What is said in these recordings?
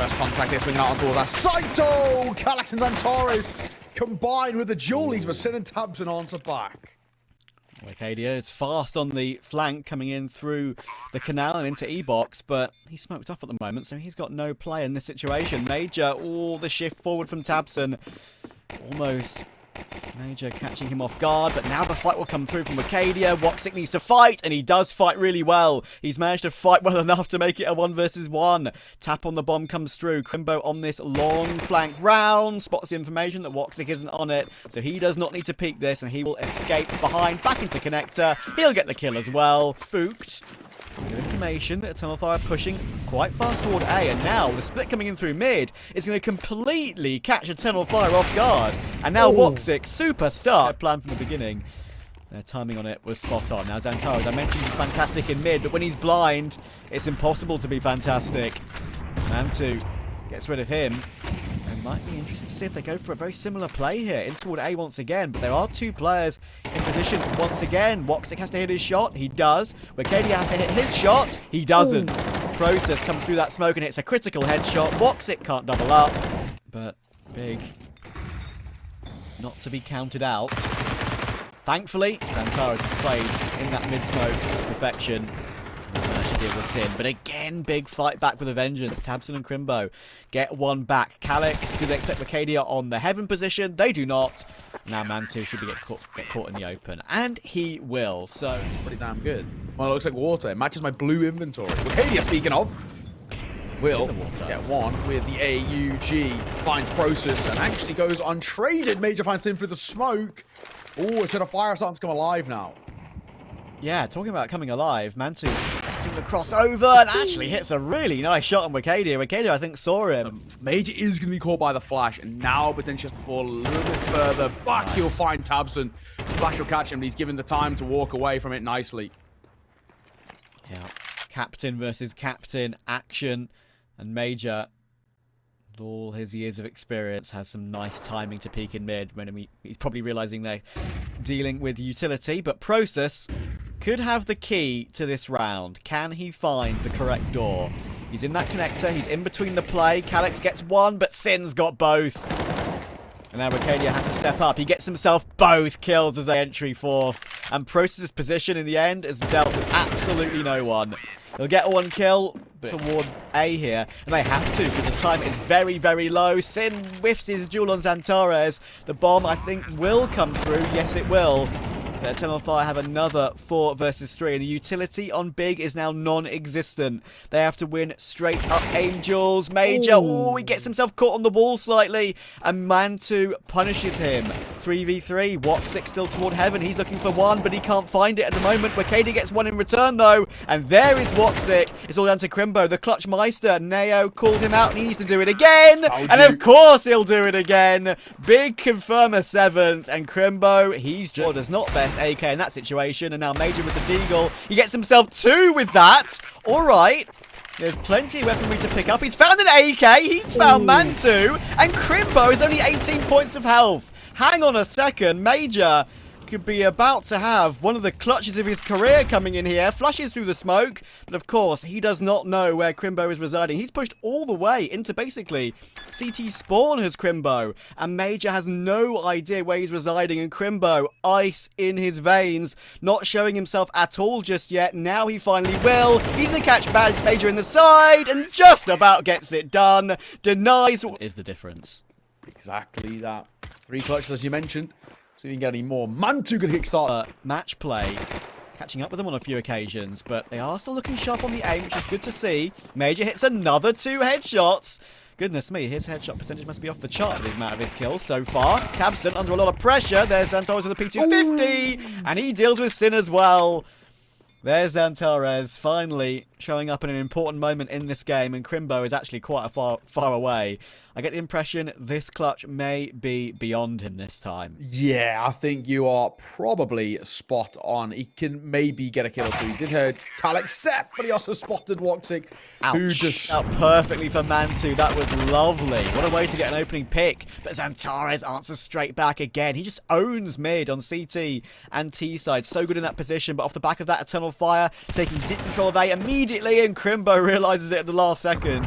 First contact here, swinging out on towards that Saito! Calyx and xantares combined with the Julies, but sending tabs and answer back. Arcadia is fast on the flank, coming in through the canal and into E-box, but he's smoked off at the moment, so he's got no play in this situation. Majer, the shift forward from Tabson. Almost Majer catching him off guard, but now the fight will come through from Arcadia. woxic needs to fight, and he does fight really well. He's managed to fight well enough to make it a 1 versus 1. Tap on the bomb comes through. Crimbo on this long flank round spots the information that woxic isn't on it, so he does not need to peek this, and he will escape behind, back into connector. He'll get the kill as well. Spooked. Good information that Tunnel Fire pushing quite fast toward A, and now the split coming in through mid is going to completely catch a Tunnel Fire off guard. And now woxic, super start. Plan from the beginning. Their timing on it was spot on. Now xantares, I mentioned he's fantastic in mid, but when he's blind, it's impossible to be fantastic. Mantu gets rid of him. It might be interesting to see if they go for a very similar play here. In toward A once again, but there are two players in position once again. woxic has to hit his shot. He does. Arcadia has to hit his shot. He doesn't. Process comes through that smoke and hits a critical headshot. woxic can't double up, but big not to be counted out. Thankfully, xantares has played in that mid-smoke to perfection. Managed to deal with Sin, but again, big fight back with a vengeance. Tabson and Crimbo get one back. Calyx, do they expect Arcadia on the heaven position? They do not. Now Mantu should get caught in the open, and he will. So it's pretty damn good. Well, it looks like water. It matches my blue inventory. Arcadia, speaking of, will get one with the AUG, finds Process, and actually goes untraded. Majer finds Sin through the smoke. Oh, instead of fire starting to come alive now. Yeah, talking about coming alive, Mantu expecting the crossover and actually hits a really nice shot on Arcadia. Arcadia, I think, saw him. Majer is going to be caught by the flash, and now potentially has to fall a little bit further back. Nice. He'll find Tabson. Flash will catch him, but he's given the time to walk away from it nicely. Yeah, captain versus captain action, and Majer, with all his years of experience, has some nice timing to peek in mid when he's probably realizing they're dealing with utility, but Process could have the key to this round. Can he find the correct door? He's in that connector. He's in between the play. Calyx gets one, but Sin's got both. And now Arcadia has to step up. He gets himself both kills as they entry forth. And Process's position in the end is dealt with absolutely no one. He'll get one kill toward A here, and they have to because the time is very, very low. Sin whiffs his duel on xantares. The bomb, I think, will come through. Yes, it will. But Eternal Fire have another 4 versus 3, and the utility on Big is now non-existent. They have to win straight up aim duels. Majer, he gets himself caught on the wall slightly, and Mantu punishes him. 3v3, woxic still toward heaven. He's looking for one, but he can't find it at the moment. Arcadia gets one in return, though, and there is woxic. It's all down to Crimbo, the clutch meister. Neo called him out, and he needs to do it again, and of course he'll do it again. Big confirm a 7th, and Crimbo, he's just does not best AK in that situation, and now Majer with the deagle. He gets himself 2 with that. All right. There's plenty of weaponry to pick up. He's found an AK. He's found Mantu. And Crimbo is only 18 points of health. Hang on a second. Majer could be about to have one of the clutches of his career coming in here. Flushes through the smoke. But of course, he does not know where Crimbo is residing. He's pushed all the way into basically CT spawn has Crimbo. And Majer has no idea where he's residing. And Crimbo, ice in his veins. Not showing himself at all just yet. Now he finally will. He's going to catch Majer in the side. And just about gets it done. Denies. What is the difference? Exactly that. 3 clutches, as you mentioned. See if you can get any more. Mantu can kickstart. Match play. Catching up with them on a few occasions, but they are still looking sharp on the aim, which is good to see. Majer hits another 2 headshots. Goodness me, his headshot percentage must be off the chart with the amount of his kills so far. Tabson under a lot of pressure. There's xantares with a P250, and he deals with Sin as well. There's xantares finally showing up in an important moment in this game, and Crimbo is actually quite far away. I get the impression this clutch may be beyond him this time. Yeah, I think you are probably spot on. He can maybe get a kill or 2. He did hear Calyx step, but he also spotted woxic, who just out perfectly for Mantu. That was lovely. What a way to get an opening pick. But xantares answers straight back again. He just owns mid on CT and T side. So good in that position, but off the back of that Eternal Fire, taking deep control of A immediately, and Crimbo realizes it at the last second.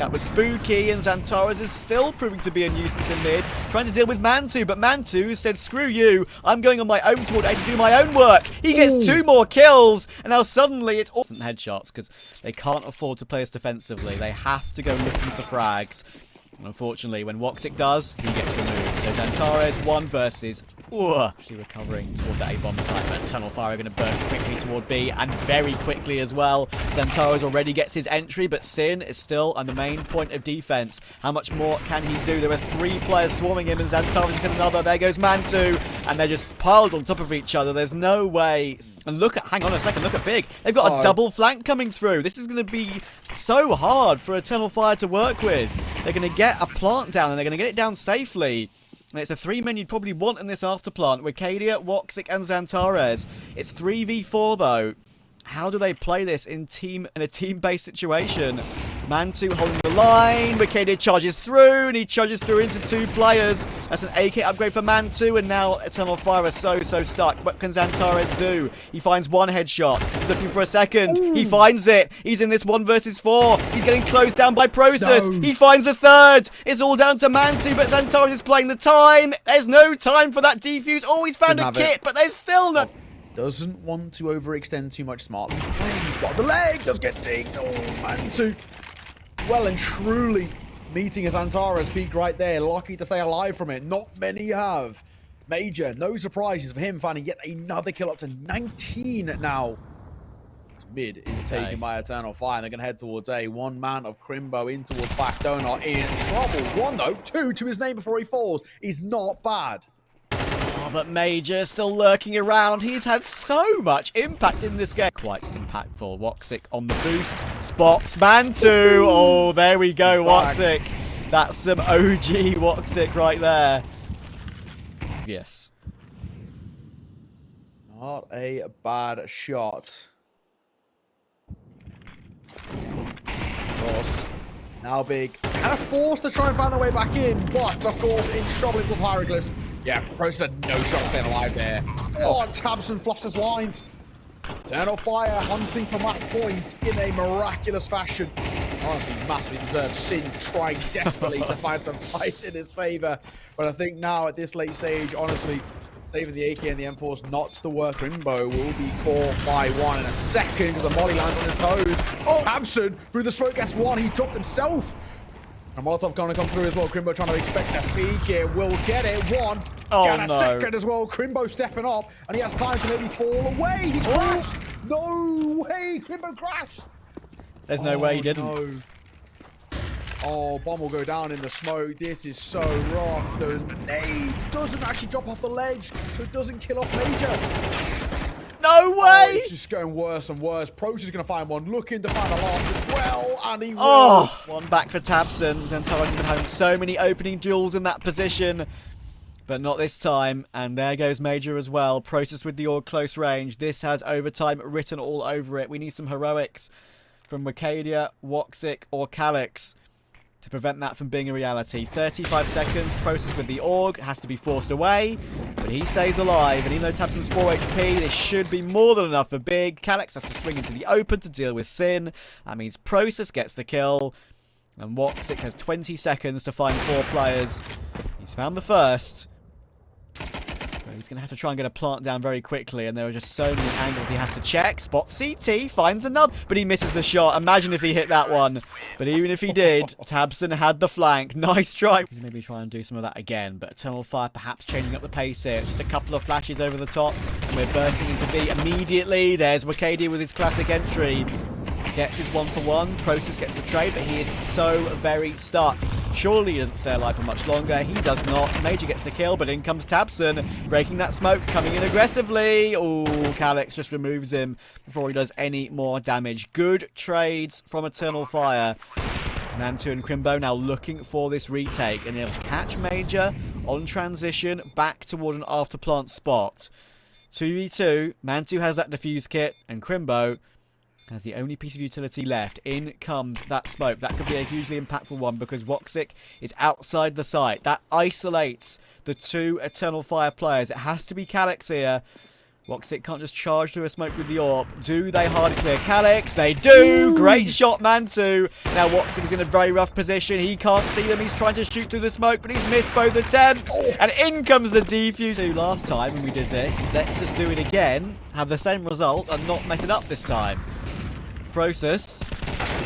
That was spooky, and xantares is still proving to be a nuisance in mid, trying to deal with Mantu, but Mantu said, screw you, I'm going on my own toward A to do my own work. He gets 2 more kills, and now suddenly it's all headshots, because they can't afford to play us defensively. They have to go looking for frags. And unfortunately, when woxic does, he gets removed. So xantares, 1 versus... Actually recovering toward the A bomb site, but Eternal Fire are going to burst quickly toward B, and very quickly as well. xantares already gets his entry, but Sin is still on the main point of defense. How much more can he do? There are 3 players swarming him, and xantares is in another. There goes Mantu, and they're just piled on top of each other. There's no way. And look at, hang on a second, look at Big. They've got a double flank coming through. This is going to be so hard for Eternal Fire to work with. They're going to get a plant down, and they're going to get it down safely. And it's a 3-man you'd probably want in this afterplant. Wicadia, woxic, and xantares. It's 3v4 though. How do they play this in a team-based situation? Mantu holding the line. Wicadia charges through, and he charges through into 2 players. That's an AK upgrade for Mantu, and now Eternal Fire is so stuck. What can xantares do? He finds 1 headshot. He's looking for a second. Ooh. He finds it. He's in this 1 versus 4. He's getting closed down by Process. No. He finds a 3rd. It's all down to Mantu, but xantares is playing the time. There's no time for that defuse. Oh, he's found a kit, but there's still no... Doesn't want to overextend too much smartly. He spotted the leg, does get digged. Oh, Mantu. Well and truly meeting his xantares peak right there. Lucky to stay alive from it. Not many have. Major, no surprises for him, finding yet another kill up to 19 now. Mid is taken by Eternal Fire, and they're going to head towards A. 1 man of Crimbo in towards back. Donut in trouble. 1 though, 2 to his name before he falls. He's not bad. But Major still lurking around. He's had so much impact in this game. Quite impactful. Woxic on the boost. Spots Mantu. Oh, there we go, woxic. That's some OG woxic right there. Yes. Not a bad shot. Of course. Now Big. Kind of forced to try and find their way back in, but of course in trouble into hieroglyphs. Yeah, Process had no shot staying alive there. Oh, and Tabson fluffs his lines. Eternal Fire hunting for that point in a miraculous fashion. Honestly, massively deserved. Sin trying desperately to find some fight in his favor. But I think now at this late stage, honestly, saving the AK and the M4's not the worst. Crimbo will be caught by 1 in a second because the molly lands on his toes. Oh, Tabson through the smoke gets 1. He's dropped himself. And Molotov going to come through as well. Crimbo trying to expect a peek here. Will get it. 1. Oh, got a second as well. Crimbo stepping up. And he has time to maybe fall away. He's crashed. No way. Crimbo crashed. There's no way he didn't. No. Oh, bomb will go down in the smoke. This is so rough. The nade doesn't actually drop off the ledge, so it doesn't kill off Major. No way! Oh, it's just going worse and worse. Pro's is going to find 1, looking to find a last as well, and he will. Oh, 1 back for Tabson. xantares has been having so many opening duels in that position, but not this time. And there goes Major as well. Process with the all close range. This has overtime written all over it. We need some heroics from Wicadia, woxic, or Calyx to prevent that from being a reality. 35 seconds, Process with the AUG, has to be forced away, but he stays alive, and even though Tabson's 4 HP, this should be more than enough for Big. Calyx has to swing into the open to deal with Sin. That means Process gets the kill, and woxic has 20 seconds to find 4 players. He's found the first. He's going to have to try and get a plant down very quickly, and there are just so many angles he has to check. Spot CT, finds another, but he misses the shot. Imagine if he hit that one. But even if he did, Tabson had the flank. Nice try. Maybe try and do some of that again, but Eternal Fire perhaps changing up the pace here. Just a couple of flashes over the top, and we're bursting into B immediately. There's Wicadia with his classic entry. Gets his 1-for-1. Process gets the trade, but he is so very stuck. Surely he doesn't stay alive for much longer. He does not. Major gets the kill, but in comes Tabson, breaking that smoke, coming in aggressively. Oh, Calyx just removes him before he does any more damage. Good trades from Eternal Fire. Mantu and Crimbo now looking for this retake, and he'll catch Major on transition back toward an afterplant spot. 2v2. Mantu has that defuse kit, and Crimbo has the only piece of utility left. In comes that smoke. That could be a hugely impactful one because woxic is outside the site. That isolates the 2 Eternal Fire players. It has to be Calyx here. woxic can't just charge through a smoke with the AWP. Do they hard clear calyx? They do! Great shot, Mantu. Now woxic is in a very rough position. He can't see them. He's trying to shoot through the smoke, but he's missed both attempts. And in comes the defuse. Last time when we did this, let's just do it again. Have the same result and not mess it up this time. Process.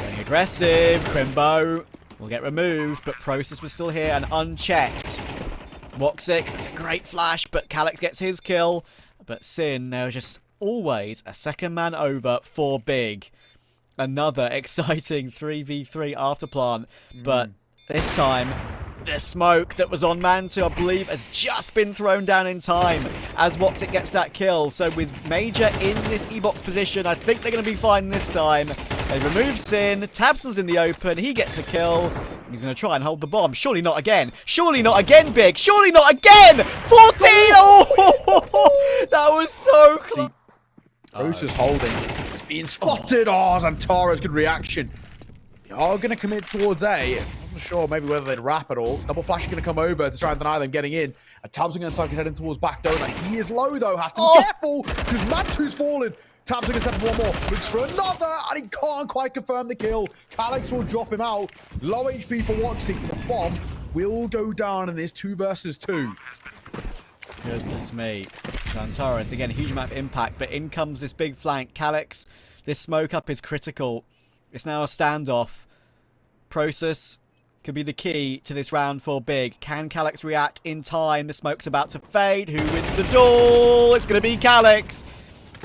Going aggressive. Crimbo will get removed, but Process was still here and unchecked. woxic, it's a great flash, but calyx gets his kill. But Sin, there was just always a second man over for big. Another exciting 3v3 afterplant. But this time, the smoke that was on Mantu, I believe, has just been thrown down in time as woxic gets that kill. So with Major in this E-box position, I think they're going to be fine this time. They remove Sin. tabseN's in the open. He gets a kill. He's going to try and hold the bomb. Surely not again. Surely not again, Big. Surely not again. 14! Oh, that was so close. Process holding. It's being spotted. Oh, xantares, good reaction. They are going to commit towards A. I'm not sure maybe whether they'd wrap at all. Double flash is going to come over to try and deny them getting in. And tabseN going to tuck his head in towards back donor. He is low though. Has to be careful because Mantu's fallen. tabseN going to step for one more. Looks for another. And he can't quite confirm the kill. calyx will drop him out. Low HP for woxic. The bomb will go down in this 2 versus 2. Goodness me. xantares, again, huge amount of impact, but in comes this big flank. calyx, this smoke up is critical. It's now a standoff. Process could be the key to this round for big. Can calyx react in time? The smoke's about to fade. Who wins the duel? It's going to be calyx.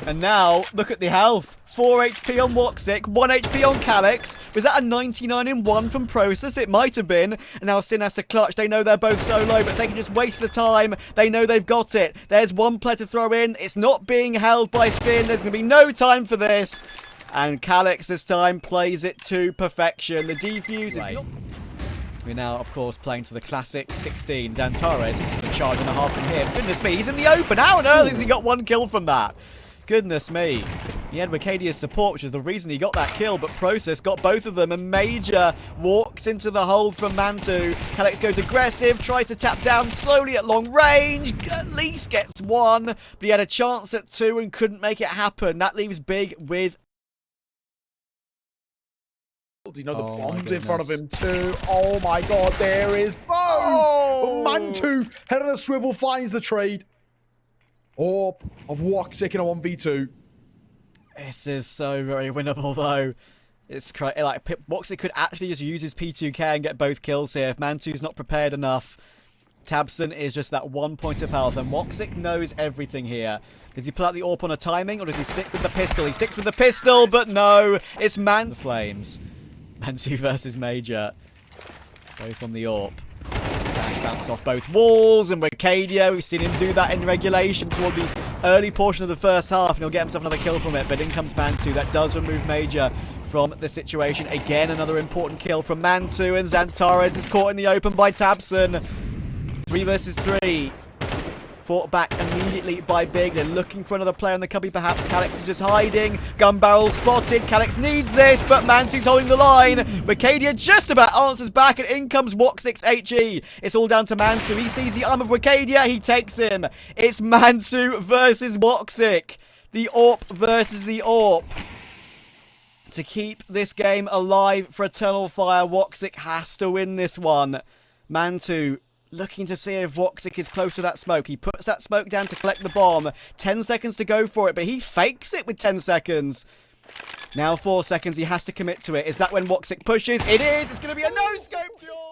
And now, look at the health. 4 HP on woxic, 1 HP on calyx. Was that a 99 in 1 from Process? It might have been. And now Sin has to clutch. They know they're both so low, but they can just waste the time. They know they've got it. There's one player to throw in. It's not being held by Sin. There's going to be no time for this. And calyx this time plays it to perfection. The defuse is not... We're now, of course, playing to the classic 16. xantares, this is a charge and a half from him. Goodness me, he's in the open. How on earth has he got 1 kill from that? Goodness me. He had wicadia's support, which is the reason he got that kill, but Process got both of them, and Major walks into the hold from Mantu. calyx goes aggressive, tries to tap down slowly at long range, at least gets 1, but he had a chance at 2 and couldn't make it happen. That leaves Big with... You know, the bomb's in front of him too. Oh my god, there is both! Oh! Mantu, head on a swivel, finds the trade. Or of woxic in a 1v2. This is so very winnable, though. It's crazy. Like, woxic could actually just use his P2K and get both kills here if Mantu's not prepared enough. tabseN is just that 1 point of health, and woxic knows everything here. Does he pull out the AWP on a timing, or does he stick with the pistol? He sticks with the pistol, but no, it's the flames. Mantu versus Major, both on the AWP. Dash bounced off both walls, and wicadia, we've seen him do that in regulation toward the early portion of the first half, and he'll get himself another kill from it, but in comes Mantu. That does remove Major from the situation. Again, another important kill from Mantu, and xantares is caught in the open by tabseN. 3 versus 3. Fought back immediately by Big. They're looking for another player in the cubby, perhaps. calyx is just hiding. Gun barrel spotted. calyx needs this, but Mantu's holding the line. wicadia just about answers back, and in comes woxic's HE. It's all down to Mantu. He sees the arm of wicadia. He takes him. It's Mantu versus woxic. The AWP versus the AWP. To keep this game alive for Eternal Fire, woxic has to win this one. Mantu looking to see if woxic is close to that smoke. He puts that smoke down to collect the bomb. 10 seconds to go for it, but he fakes it with 10 seconds. Now 4 seconds. He has to commit to it. Is that when woxic pushes? It is. It's going to be a no-scope duel.